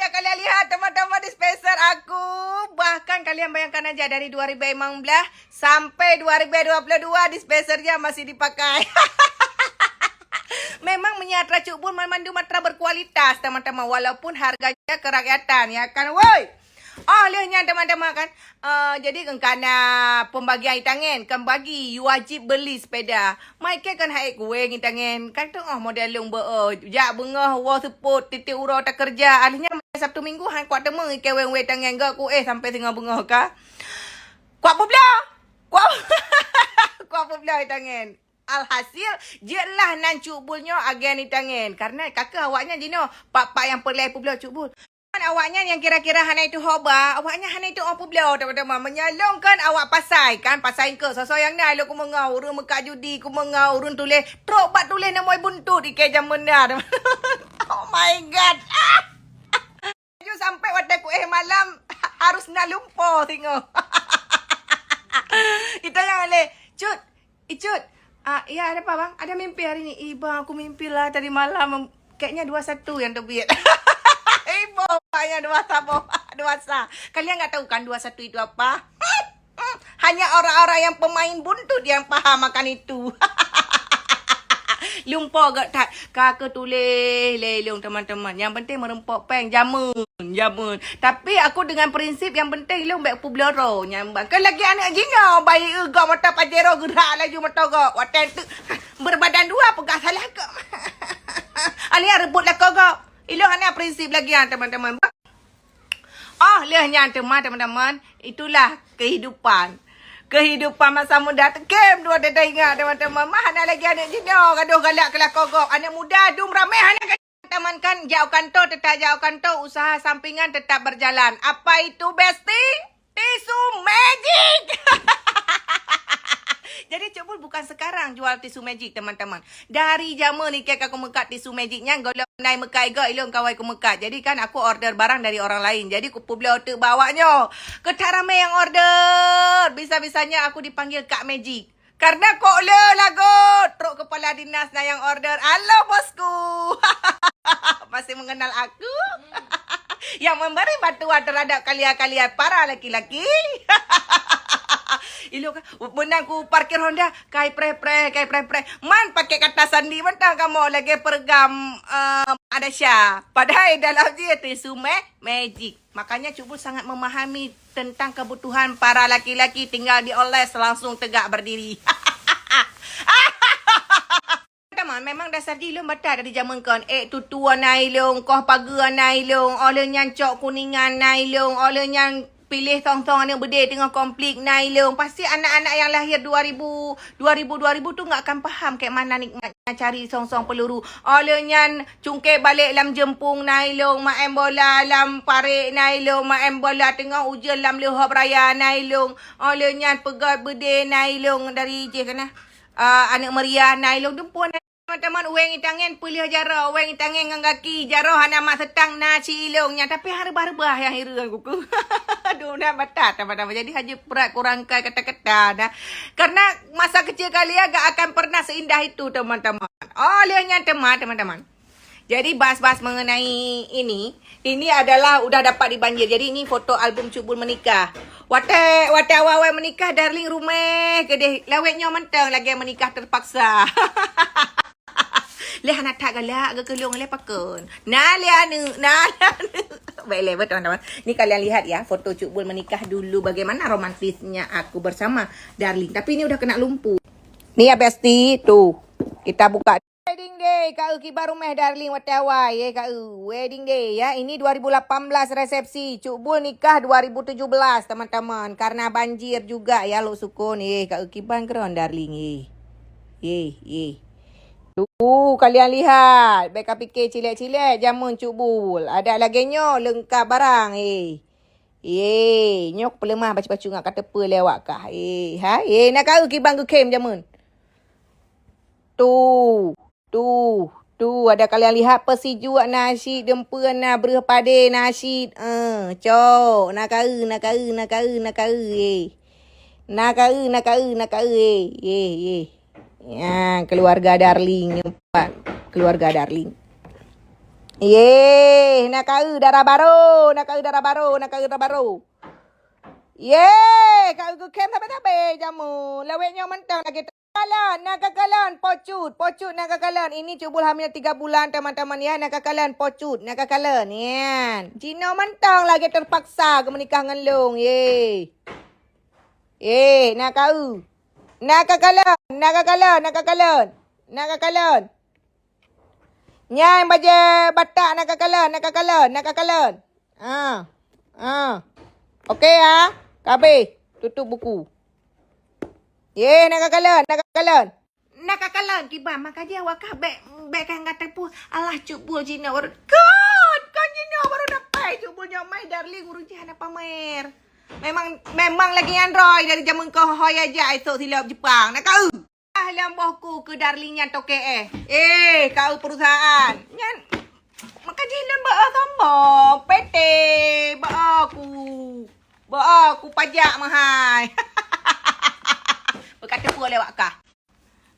Ada kalian lihat teman-teman dispenser aku. Bahkan kalian bayangkan aja dari 2015 sampai 2022 dispensernya masih dipakai. Memang menyatra Cuk Bul memandu matra berkualitas teman-teman. Walaupun harganya kerakyatan ya kan. Woi. Oh, lihatnya teman-teman kan. Jadi kena pembagian tangan. Kan bagi, you wajib beli sepeda. Maike kan haik gue tangan. Kan tu model yang jak bengah, wah seput, titik urau tak kerja. Alihnya Sabtu Minggu, han kuat temu ke weng-weng tangan ke aku. Sampai tengah bengah ka. Kuat pula. Kuat. Kuat pula tangan. Alhasil, jelah nan Cuk Bulnya agen ni tangan. Karena kakak awaknya jino. Pak-pak yang perlai pula Cuk Bul. Awaknya yang kira-kira hana itu hoba, awaknya hana itu apa beliau teman-teman menyalongkan awak pasai kan pasai ke sosok yang ni alo ku mengau urun meka judi ku mengau urun tulis trok bat tulis nama buntut di ke zaman dah. Oh my god. Ju sampai wataku malam harus nak lumpur tengok. Kita yang le cut icut. Ya ada apa bang? Ada mimpi hari ni. Bang aku mimpi lah tadi malam kayaknya 21 yang terbit. Hanya dosa. Kalian nggak tahu kan 21 itu apa? Hanya orang-orang yang pemain buntut yang paham makan itu. Lumpur gak tak? Kakak tulis lelong teman-teman. Yang penting merempok peng jamun. Tapi aku dengan prinsip yang penting lu baik publiaro nyambang. Kan lagi anak jino bayi gak mata pajero gerak laju mata gak. Watan tu berbadan dua pegah salah ke. Alia rebut lah kau gak. Ilo hanya prinsip lagi teman-teman. Lihatnya teman-teman. Itulah kehidupan. Kehidupan masa muda. Kem dua dada ingat teman-teman. Mana lagi anak jino. Gaduh galak kelak kogok. Anak muda dum ramai. Anak teman kan jauh kantor tetap jauh kantor. Usaha sampingan tetap berjalan. Apa itu bestie? Tisu magic. Jadi Cuk Bul bukan sekarang jual tisu magic teman-teman. Dari zaman ni kek aku mekat tisu magicnya golong naik mekat juga ilong kawai aku mekat. Jadi kan aku order barang dari orang lain. Jadi aku publik order bawanya. Ketak ramai yang order. Bisa-bisanya aku dipanggil Kak Magic. Karena kok le lagu truk kepala dinas na yang order. Halo bosku. Masih mengenal aku? Yang memberi bantuan terhadap kalian-kalian para laki-laki. Ilo kan benang ku parkir Honda kai pre man pakai kata sandi mentang kamu lagi pergam ada Syah padahal dalam dia tisu magic. Makanya Cuk Bul sangat memahami tentang kebutuhan para laki-laki tinggal dioles langsung tegak berdiri. Teman memang dasar dilung batal dari zaman kan tutuan nailung koh pagar nailung oleh nyancok kuningan nailung oleh nyang pilih tong-tong yang berdeh tengah konflik nailung. Pasti anak-anak yang lahir 2000 tu nggak akan faham kayak mana nikmatnya cari song-song peluru. Olehnya cungkir balik lam jempung nailung, main bola lam parik nailung, main bola tengah ujian lam lehop raya nailung. Olehnya pegat berdeh nailung dari je kana anak meriah nailung dempuan. Teman-teman, uang tangan pilih jarah, uang tangan dengan kaki, jarah hana mak setang na cilongnya. Tapi harba-harba yang hiru aku. Aduh, dah batat teman-teman. Jadi haji perat kurangkan kata-kata. Nah. Karena masa kecil kalian gak akan pernah seindah itu teman-teman. Lihatnya teman-teman. Jadi bahas-bahas mengenai ini adalah udah dapat dibanjir. Jadi ini foto album Cuk Bul menikah. Wate awal menikah darling rumah. Kedeh lawetnya mentang lagi menikah terpaksa. Leh nak tak galak ke kelong leh pakon. Nah lihat. Baiklah teman-teman. Ni kalian lihat ya foto Cuk Bul menikah dulu bagaimana romantisnya aku bersama darling. Tapi ini udah kena lumpur. Ni ya bestie tuh. Kita buka wedding day Kak kibar rumah darling watawai Kak wedding day ya. Ini 2018 resepsi. Cuk Bul nikah 2017 teman-teman. Karena banjir juga ya lo sukun Kak kibar keren darling Tuh, kalian lihat. Beka fikir cilek-cilek jamun Cuk Bul. Ada lagi nyo lengkap barang. Nyok pelemah baca-baca ngak kata pe lewat kah. Nak kau kibang ke kem jamun. Tuh, ada kalian lihat persiju nasi dempuan na berpade nasi. Cok, nak kau. Ya, keluarga darling. Keluarga darling. Ye, nak kau darah baru, nak kau darah baru, nak kau darah baru. Ye, kau ku kem sampai jamu. Laweknya mentang lagi kakalan, nak kakalan, pocut nak kakalan. Ini cubul hamil 3 bulan teman-teman ya, nak kakalan, pocut, nak kakalan. Ya, Cina mentang lagi terpaksa ke menikah dengan long. Ye, nak kau. Nak kakalan, nak kakalan, nak kakalan, nak kakalan. Nyai baje batak nak kakalan, nak kakalan, nak kakalan. Okey ya. Kabeh. Tutup buku. Ye, nak kakalan, nak kakalan. Nak kakalan tiba maka dia wakah bek kan kata pu alah cubul Cina baru. Kan Cina baru dapat cubulnya mai darling urus hana pamer. Memang lagi Android dari zaman kau hoi aja esok silap Jepang. Nak kau. Ahlan bohku ke darlingnya toke kau perusahaan. Nyan maka jilan ba sama PT ba aku pajak mahal. Berkata pula lewat kah.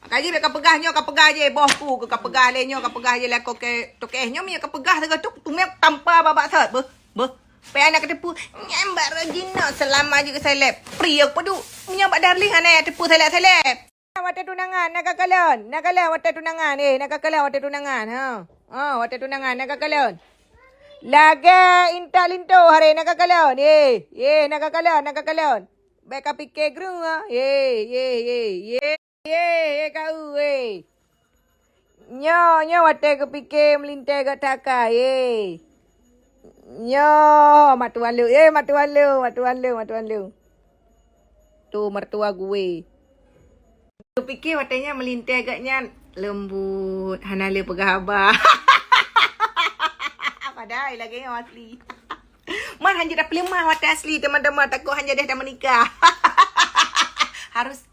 Maka je kau pegah je bohku ke kau pegah lenyo kau pegah je lah kau ke toke nyo mi kau pegah tu mek tanpa babak sat pe anak tepu nyambar Regina selama je ke seleb. Pri aku padu nyambar darling anak tepu seleb. Wata tunangan, nak kakalan. Nak kakalan wata tunangan. Nak kakalan wata tunangan. Wata tunangan, nak kakalan. Laga inta linto hari nak kakalan. Nak kakalan, nak kakalan. Baik kau fikir gerung. Kau. Nyo wata kau fikir melintai kat taka. Nyo, matuan lu. Matuan lu. Tu mertua gue. Aku fikir watanya melintai agaknya lembut. Hanale pegah abah. Padahal lagi yang asli. Man hanya dah pelemah watak asli teman-teman. Takut hanya dah menikah. Harus.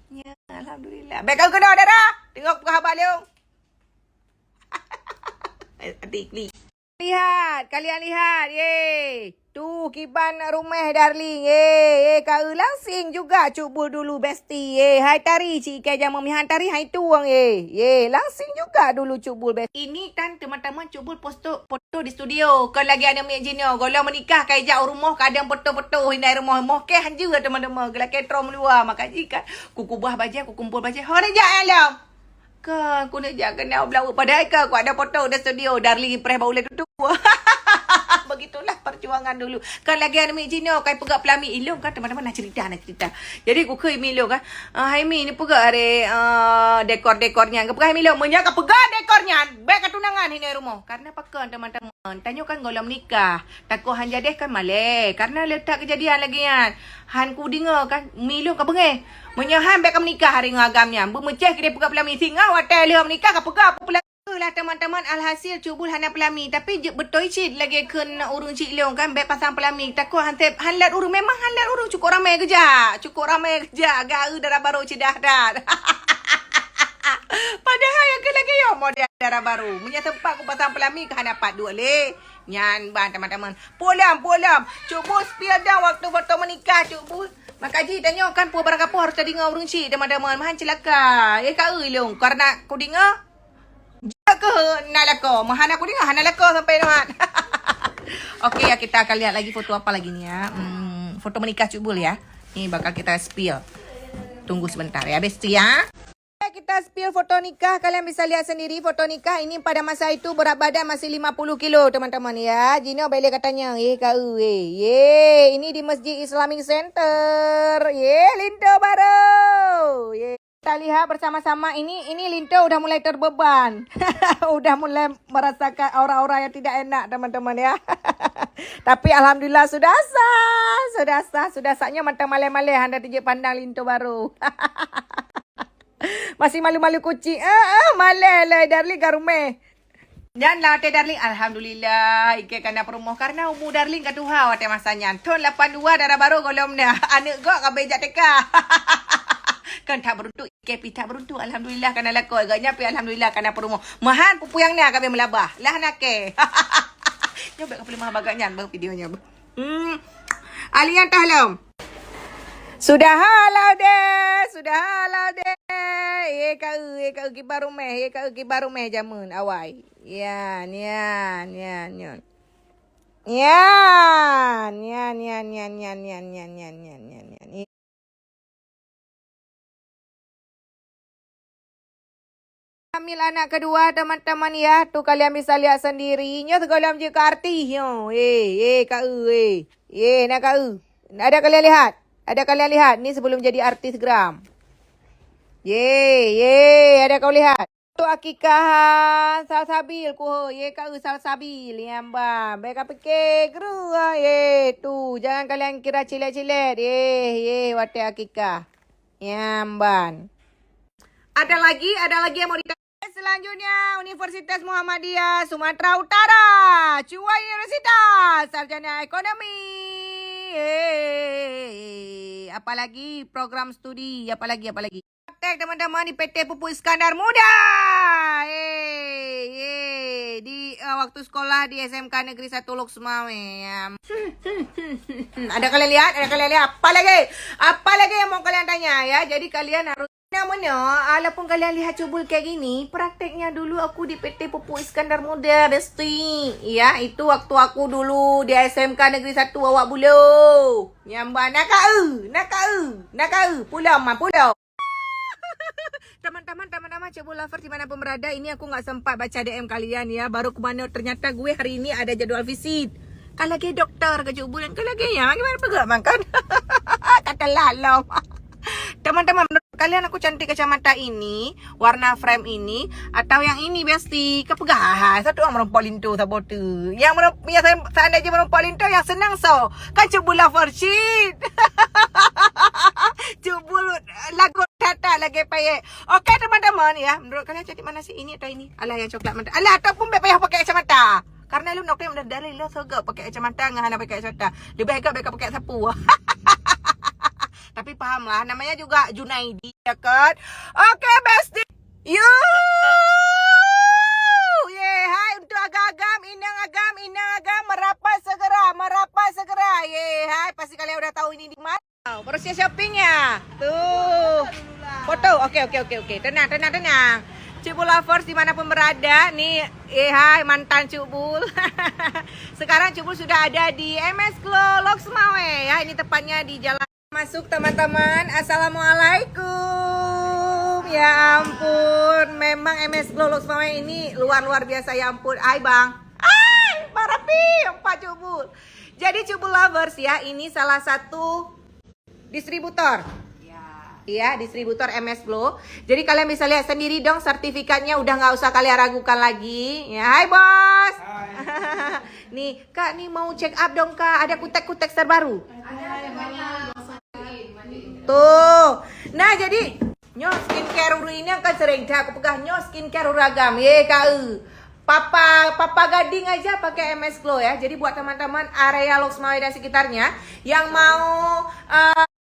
Ya, Alhamdulillah. Baik kau kena darah. Tengok pegah abah leung. Adik ni. Kalian lihat. Tu kiban rumah darling. Kau langsing juga cubul dulu besti. Hai tari cik jam memihan tari hai tuang. Langsing juga dulu cubul besti. Ini kan teman-teman cubul foto di studio. Kalau lagi ada mek jino, kalau menikah kai jauh rumah kadang foto-foto hindai rumah ke hanju teman-teman. Kalau ketrom luar maka jika kuku buah baja, ku kumpul baja. Hore ja alam. Kan aku nak jaga kena belau padahal aku ada foto di studio darling press bau le tu. Begitulah perjuangan dulu. Kan lagi ada mek Cina kai pegak pelami ilung kan teman-teman nak cerita. Jadi aku ke Emilio kan. Hai Mi ni pegak are dekor-dekornya. Ke pegak Emilio menyaka pegak dekornya. Baik ketunangan ini rumah. Karena pakai teman-teman. Tanya kan golam nikah. Takut han jadi kan male. Karena letak kejadian lagi kan. Han ku dengar kan Emilio ka bengeh. Menyahan baik menikah hari ngagamnya. Bermecah ke dia pegak pelami singa hotel dia menikah ka pegak apa lah teman-teman alhasil cubul hana pelami tapi betul cik lagi kena urung cik leong kan baik pasang pelami takut hanlat urung memang hanlat urung cukup ramai kerja gau darah baru cidah dah. Padahal yang ke lagi yo model darah baru punya tempat aku pasang pelami ke hanapat dua le nyan ban teman-teman pulam cubul spill dah waktu foto menikah cubul maka ji tanya kan pu barang apa harus tadi ngau urung cik teman-teman mahan celaka kau leong karena kau dengar ke nalako. Mahan aku dengar nalako sampai nuhat. Okey ya kita akan lihat lagi foto apa lagi ni ya. Foto menikah cubul ya. Ni bakal kita spill. Tunggu sebentar ya besti ya. Kita spill foto nikah. Kalian bisa lihat sendiri foto nikah ini pada masa itu berat badan masih 50 kilo teman-teman ya. Gino balik katanya. Kau ini di Masjid Islamic Center. Linto baru. Kita lihat bersama-sama ini Linto udah mulai terbeban. Udah mulai merasakan aura-aura yang tidak enak teman-teman ya. Tapi alhamdulillah sudah sahnya mantap malai-malai anda tijik pandang Linto baru. Masih malu-malu kucing. Malai lah darling garume. Janganlah teh darling alhamdulillah ike kana perumah karena umur darling ka tuha wate masanya. Ton 82 darah baru golomnya. Anak gok ka bejak teka. Kan tak beruntuk KP tak beruntuk alhamdulillah kana lakon agaknya pi alhamdulillah kana perumah mahan pupuyang ni kami melabah lah nake nyoba ka pelimah bagaknya bang videonya alian tahlam sudah halau deh Ka kibar rumah jamun awai. Yan. Hamil anak kedua teman-teman ya. Tuh kalian bisa lihat sendiri. Nyo kalian je arti yo. Nak kau. Ada kalian lihat? Ni sebelum jadi artis gram. Ada kau lihat? Tu akikah salsabil ko kau salsabil yamba. Beka peke gru tu jangan kalian kira cilet-cilet. Wate akikah. Yamban. Ada lagi yang mau ditanya. Selanjutnya Universitas Muhammadiyah Sumatera Utara. Cua Universitas Sarjana Ekonomi. Apalagi program studi, apalagi. Praktek teman-teman di PT Pupuk Iskandar Muda. Di waktu sekolah di SMK Negeri 1 Lok Sumawe. Ada kalian lihat? Apa lagi yang mau kalian tanya ya? Jadi kalian harus namanya, walaupun kalian lihat cubul kayak gini, prakteknya dulu aku di PT Pupuk Iskandar Muda, Besti. Ya, itu waktu aku dulu di SMK Negeri 1 Awak Bulu. Nyamba nak kau. Pulau. Teman-teman cebul lover dimanapun berada, ini aku nggak sempat baca DM kalian ya. Baru kemana ternyata gue hari ini ada jadwal visit. Kalau lagi dokter ke cubulan, kalau lagi ya, gimana pegang makan? Kata lalau. Teman-teman, menurut kalian aku cantik kacamata ini, warna frame ini, atau yang ini Besti? Kepegahan. Satu orang merompak lintu sabot tu. Yang seandainya merompak lintu yang senang so. Kan cubul lover shit. Cubul lagu tata lagi payah. Okey teman-teman ya, menurut kalian cantik mana sih, ini atau ini? Alah yang coklat mata. Alah ataupun payah pakai kacamata. Karena lu nak kena dari lu sogok pakai kacamata ngah nak pakai kacamata. Lebih baik pakai sapu. Tapi paham lah, namanya juga Junaidi ya kan. Oke Besti. Hai untuk agam-agam, inang agam, merapat segera. Hai, pasti kalian udah tahu ini di mana. Proses shoppingnya. Tuh. Foto. Oke. Tenang. Cubul lovers dimanapun berada. Nih, hai mantan Cubul. Sekarang Cubul sudah ada di MS Glow Lok Sumawe ya. Ini tepatnya di jalan masuk teman-teman. Assalamualaikum. Ya ampun, memang MS Glow Lok Sumawe ini luar biasa ya ampun. Hai bang. Bang Rapi, Pak Cubul. Jadi Cubul lovers ya, ini salah satu distributor. Iya, distributor MS Glow. Jadi kalian bisa lihat sendiri dong sertifikatnya, udah nggak usah kalian ragukan lagi. Ya, hai bos. Hai. Nih, Kak, nih mau check up dong Kak. Ada kutek-kutek terbaru. Tuh. Nah, jadi nyo skincare uru ini akan sering aku pegang nyo skincare uragam. Kak. Papa Gading aja pakai MS Glow ya. Jadi buat teman-teman area Lok Sumawe dan sekitarnya yang mau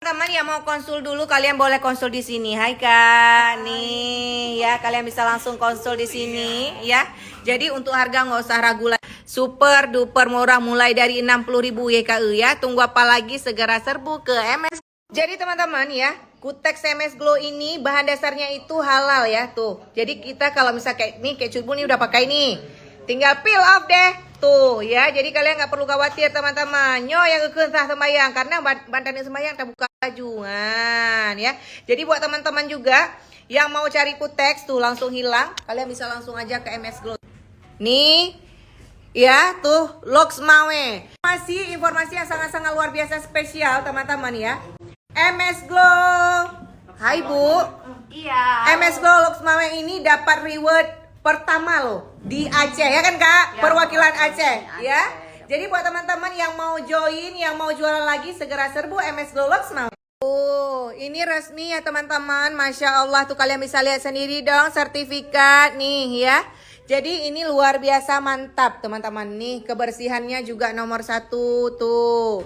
teman yang mau konsul dulu, kalian boleh konsul di sini. Hai Kak, nih ya kalian bisa langsung konsul di sini ya. Jadi untuk harga nggak usah ragu lagi. Super duper murah mulai dari 60.000 YKE ya. Tunggu apa lagi, segera serbu ke MS. Jadi teman-teman ya, Kutex MS Glow ini bahan dasarnya itu halal ya tuh. Jadi kita kalau misalnya kayak Cubul nih udah pakai nih, tinggal peel off deh. Tuh ya, jadi kalian nggak perlu khawatir teman-teman. Nyo yang kekentah sembayang karena bantanin sembayang terbuka bajuan ya. Jadi buat teman-teman juga yang mau cari Kutex tuh langsung hilang, kalian bisa langsung aja ke MS Glow. Nih ya tuh Lok Sumawe. Masih informasi yang sangat-sangat luar biasa spesial teman-teman ya. MS Glow. Hai Bu. Iya. MS Glow Lok Sumawe ini dapat reward pertama loh di Aceh ya kan Kak, ya, perwakilan Aceh ya. Jadi buat teman-teman yang mau join, yang mau jualan lagi, segera serbu MS Glow Lok Sumawe. Ini resmi ya teman-teman, Masya Allah tuh kalian bisa lihat sendiri dong sertifikat nih ya. Jadi ini luar biasa mantap teman-teman nih, kebersihannya juga nomor 1 tuh.